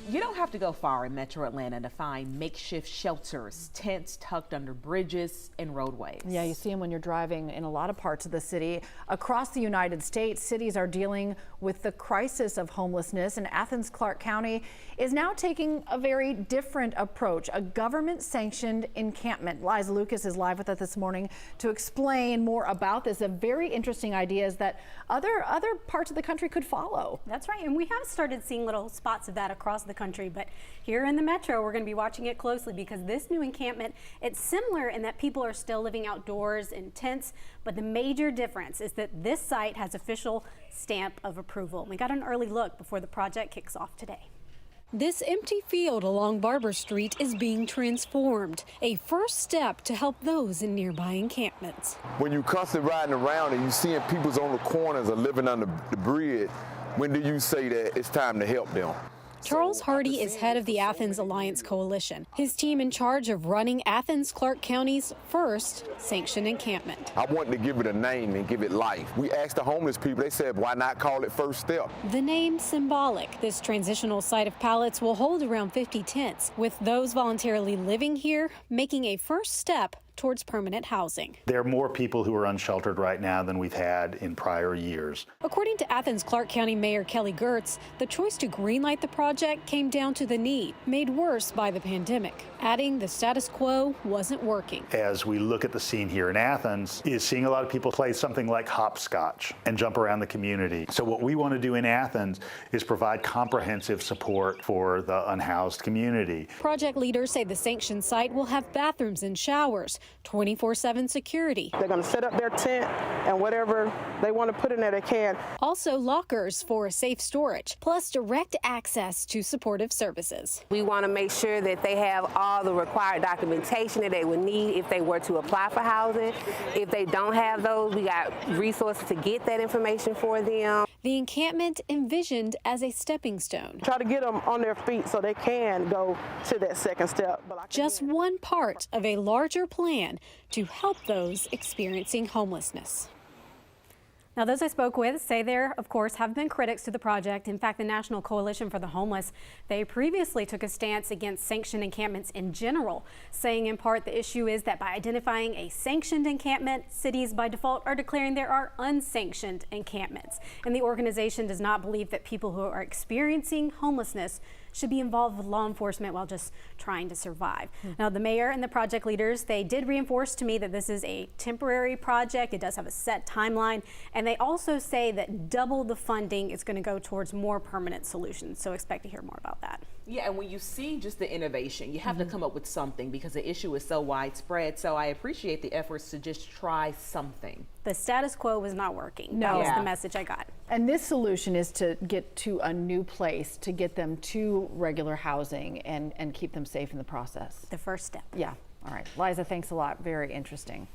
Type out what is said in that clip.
You don't have to go far in metro Atlanta to find makeshift shelters, tents tucked under bridges and roadways. Yeah, you see them when you're driving in a lot of parts of the city. Across the United States, cities are dealing with the crisis of homelessness, and Athens-Clarke County is now taking a very different approach, a government-sanctioned encampment. Liza Lucas is live with us this morning to explain more about this. A very interesting idea is that other parts of the country could follow. That's right, and we have started seeing little spots of that across the country, but here in the metro, we're going to be watching it closely because this new encampment, it's similar in that people are still living outdoors in tents, but the major difference is that this site has official stamp of approval. We got an early look before the project kicks off today. This empty field along Barber Street is being transformed, a first step to help those in nearby encampments. When you're constantly riding around and you're seeing people's on the corners or living under the bridge, when do you say that it's time to help them? Charles Hardy is head of the Athens Alliance Coalition, his team in charge of running Athens-Clarke County's first sanctioned encampment. I wanted to give it a name and give it life. We asked the homeless people, they said, why not call it First Step? The name symbolic. This transitional site of pallets will hold around 50 tents, with those voluntarily living here making a first step towards permanent housing. There are more people who are unsheltered right now than we've had in prior years. According to Athens-Clarke County Mayor Kelly Gertz, the choice to greenlight the project came down to the need, made worse by the pandemic, adding the status quo wasn't working. As we look at the scene here in Athens, is seeing a lot of people play something like hopscotch and jump around the community. So what we want to do in Athens is provide comprehensive support for the unhoused community. Project leaders say the sanctioned site will have bathrooms and showers, 24/7 security. They're going to set up their tent and whatever they want to put in there, they can. Also lockers for safe storage, plus direct access to supportive services. We want to make sure that they have all the required documentation that they would need if they were to apply for housing. If they don't have those, we got resources to get that information for them. The encampment envisioned as a stepping stone. Try to get them on their feet so they can go to that second step. Just one part of a larger plan to help those experiencing homelessness. Now, those I spoke with say there, of course, have been critics to the project. In fact, the National Coalition for the Homeless, they previously took a stance against sanctioned encampments in general, saying in part the issue is that by identifying a sanctioned encampment, cities by default are declaring there are unsanctioned encampments. And the organization does not believe that people who are experiencing homelessness should be involved with law enforcement while just trying to survive. Now, the mayor and the project leaders, they did reinforce to me that this is a temporary project. It does have a set timeline. And they also say that double the funding is going to go towards more permanent solutions. So expect to hear more about that. Yeah, and when you see just the innovation, you have to come up with something because the issue is so widespread. So I appreciate the efforts to just try something. The status quo was not working. No. That was the message I got. And this solution is to get to a new place, to get them to regular housing and keep them safe in the process. The first step. Yeah. All right. Liza, thanks a lot. Very interesting.